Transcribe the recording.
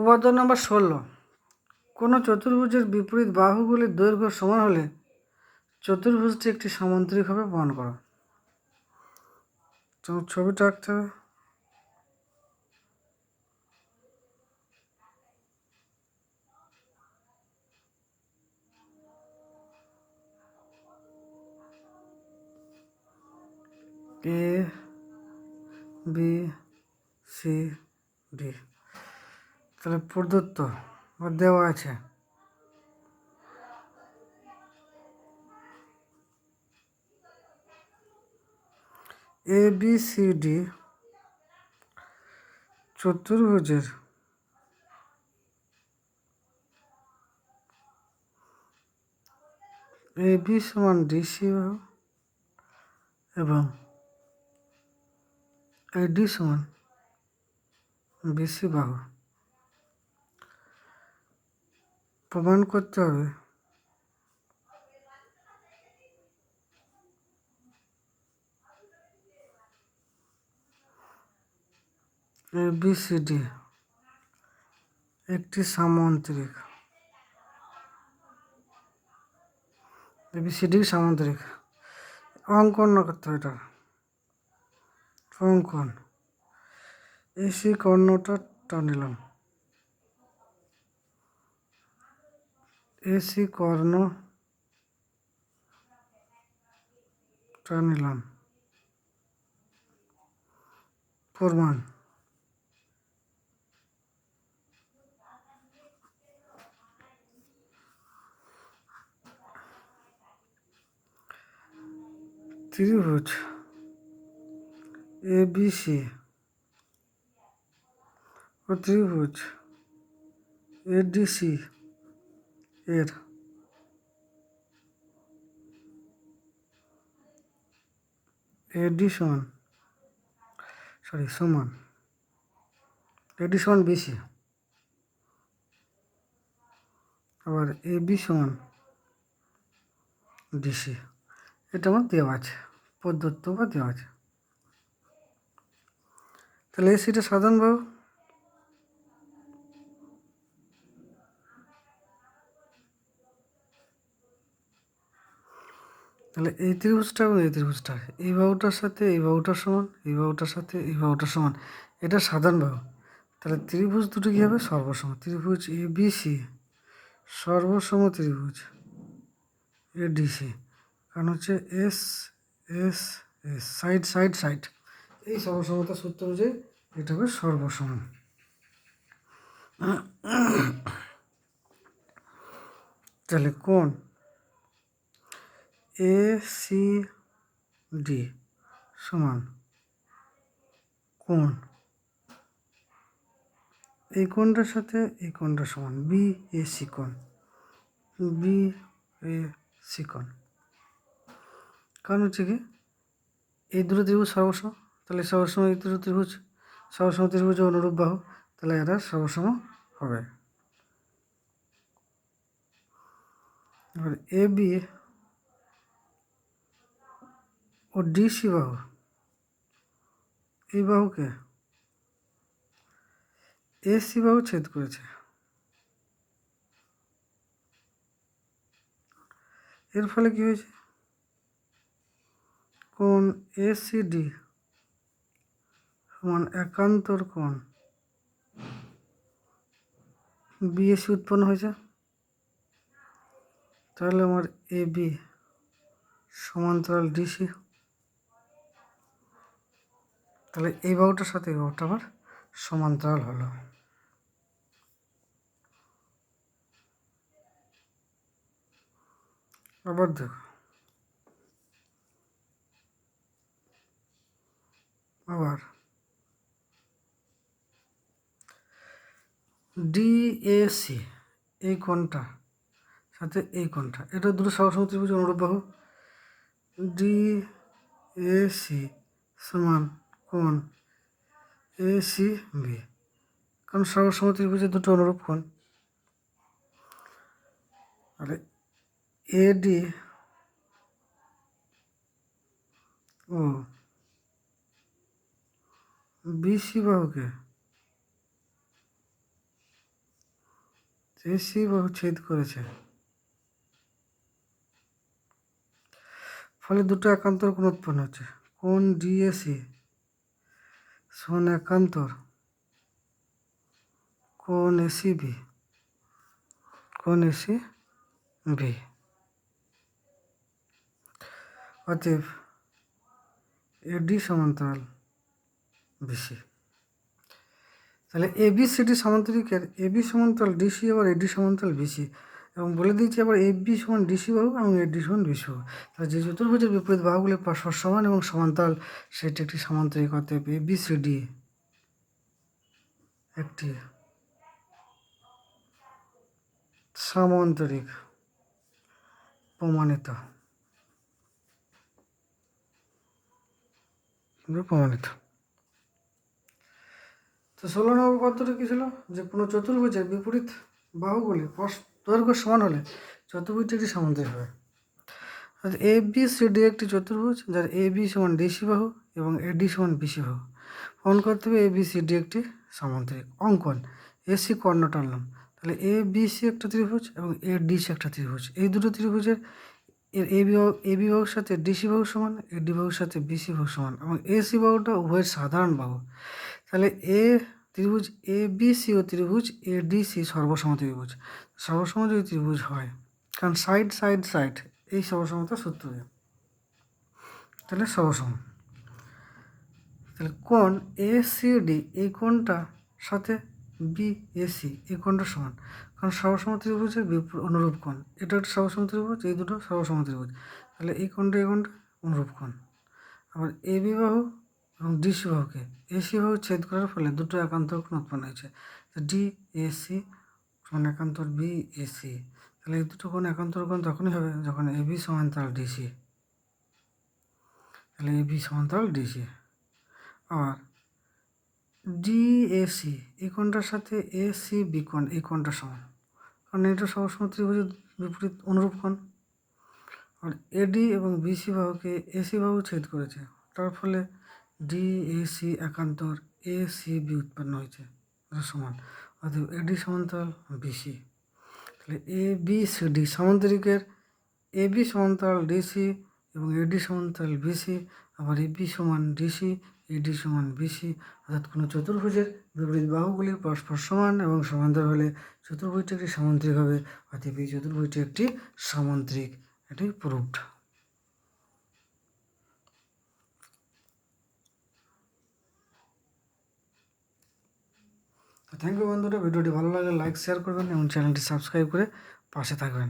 উপাদ্য নম্বর 16, কোনো চতুর্ভুজের বিপরীত বাহুগুলির দৈর্ঘ্য সমান হলে চতুর্ভুজটি একটি সামান্তরিক হবে প্রমাণ করো। তো ছবিটা আঁকতে হবে। এ বি সি ডি, তাহলে প্রদত্ত বা দেওয়া আছে এ বি সি ডি চতুর্ভুজের এ বি সমান ডিসি বাহু এবং এডি সমান বিসি বাহু প্রমাণ করতে হবে এ বি সি ডি একটি সামান্তরিক, এবিসিডি সামান্তরিক। অঙ্কন না করতে হবে, এটা অঙ্কন। এসি কর্ণটা টানিলাম, এসি কর্ণ টানিলাম, প্রমাণ। ত্রিভুজ এবিসি ও ত্রিভুজ এডিসি এর এডি সমান সমান এডি সমান বিসি, আবার এবি সমান ডিসি, এটা আমার দেওয়া আছে, প্রদত্ত বা দেওয়া আছে। তাহলে এসিটা সাধারণ বাহু, তাহলে এই ত্রিভুজটা এবং এই ত্রিভুজটা এই বাহুটার সাথে এই বাহুটার সমান, এই বাহুটার সাথে এই বাহুটার সমান, এটা সাধারণ বাহু। তাহলে ত্রিভুজ দুটো কী হবে? সর্বসম। ত্রিভুজ এ বি সি সর্বসম ত্রিভুজ এডিসি, কারণ হচ্ছে S S S side side side, এই সর্বসমতার সূত্র অনুযায়ী এটা হবে সর্বসম। তাহলে কোণ এ সি ডি সমান কোণ এই কোণটার সাথে এই কোণটা সমান বি এ সি কোণ, বি এ সি কোণ। কারণ হচ্ছে কি এই দুটো ত্রিভুজ সর্বসম, তাহলে সর্বসম এই দুটো ত্রিভুজ সর্বসম ত্রিভুজ অনুরূপ বাহু, তাহলে এরা সর্বসম হবে। এবার এ বি ও ডিসি বাহু, এই বাহুকে এসি বাহু ছেদ করেছে, এর ফলে কি হয়েছে? কোণ এসিডি সমান একান্তর কোণ বিএসি উৎপন্ন হয়েছে। তাহলে আমার এ বি সমান্তরাল ডিসি, তাহলে এই বাহুটার সাথে এই বাহুটা আমার সমান্তরাল হলো। আবার দেখো, আবার ডিএসি এই কোণটা সাথে এই কোণটা, এটা দুটো সর্বসম ত্রিভুজ অনুরূপ বাহু। ডিএসি সমান কোণ এসি বি, কারণ সর্বসম ত্রিভুজের দুটো অনুরূপ কোণ। তাহলে এডি ও বিসি বাহুকে এসি বাহু ছেদ করেছে, ফলে দুটো একান্তর কোণ উৎপন্ন হচ্ছে। কোণ ডিএসি সমান একান্তর কোণ এসিবি, কোণ এসিবি। অতএব এডি সমান্তরাল বিসি। তাহলে এবিসিডি সমান্তরিকের এবি সমান্তরাল ডিসি আবার এডি সমান্তরাল বিসি, এবং বলে দিয়েছি আবার এবি সমান ডিসি বাহু এবং এডি সমান বিসি বাহু। তাহলে যে চতুর্ভুজের বিপরীত বাহুগুলি পরস্পর সমান এবং সমান্তরাল সেটি একটি সামান্তরিক। অতএব এবিসিডি একটি সামান্তরিক প্রমাণিত। তো 16 নম্বর পদ্ধতি কী ছিল? যে কোনো চতুর্ভুজের বিপরীত বাহুগুলি দৈর্ঘ্য সমান হলে চতুর্ভুজটি একটি সামান্তরিক হবে। এ বি সি ডি একটি চতুর্ভুজ যার এ বি সমান ডিসি বাহু এবং এডি সমান বিসি বাহু। প্রমাণ করতে হবে এ বি সি ডি একটি সামান্তরিক। অঙ্কন এসি কর্ণ টানলাম, তাহলে এ বি সি একটা ত্রিভুজ এবং এ ডিসি একটা ত্রিভুজ। এই দুটো ত্রিভুজের এর এ বি বাহুর সাথে ডিসি বাহু সমান, এডি বাহুর সাথে বিসি বাহু সমান, এবং এসি বাহুটা উভয়ের সাধারণ বাহু। তাহলে ত্রিভুজ এ বি সি ও ত্রিভুজ এ ডি সি সর্বসম ত্রিভুজ। সর্বসম যদি ত্রিভুজ হয়, কারণ সাইড সাইড সাইড এই সর্বসমতার সূত্র, তাহলে সর্বসম। তাহলে কোণ এ সি ডি এই কোণটার সাথে বি এ সি এই কোণটা সমান, কারণ সর্বসম ত্রিভুজের অনুরূপ কোণ। এটা একটা সর্বসম ত্রিভুজ, এই দুটো সর্বসম ত্রিভুজ, তাহলে এই কোণটা অনুরূপ কোণ। আবার এ বি বাহু এবং ডিসি বাহুকে এসি বাহু ছেদ করার ফলে দুটো একান্তর কোণ উৎপন্ন হয়েছে। ডি এসি সমান একান্তর বি এসি। তাহলে এই দুটো কোণ একান্তর কোণ তখনই হবে যখন এ বি সমান্তরাল ডিসি। তাহলে এ বি সমান্তরাল ডিসি। আবার ডিএসি এই কোণটার সাথে এসি বি কোণ এই কোণটা সমান, কারণ এটা সবসময় ত্রিভুজের বিপরীত অনুরূপ কোণ। আর এডি এবং বিসি বাহুকে এসি বাহু ছেদ করেছে, তার ফলে ডিএসি একান্তর এসিবি উৎপন্ন হয়েছে, সমান। অর্থাৎ এডি সমান্তরাল বিসি। তাহলে A B C D সামান্তরিকের A B সমান্তরাল ডিসি এবং এডি সমান্তরাল বিসি, আবার এ বি সমান ডিসি এডি সমান বিসি। অর্থাৎ কোনো চতুর্ভুজের বিপরীত বাহুগুলি পরস্পর সমান এবং সমান্তরাল হলে চতুর্ভুজটি একটি সামান্তরিক হবে। অর্থাৎ এই চতুর্ভুজটি একটি সামান্তরিক। এটাই প্রুভড। থ্যাংক ইউ বন্ধুরা, ভিডিওটি ভালো লাগলে লাইক শেয়ার করবেন এবং চ্যানেলটি সাবস্ক্রাইব করে পাশে থাকবেন।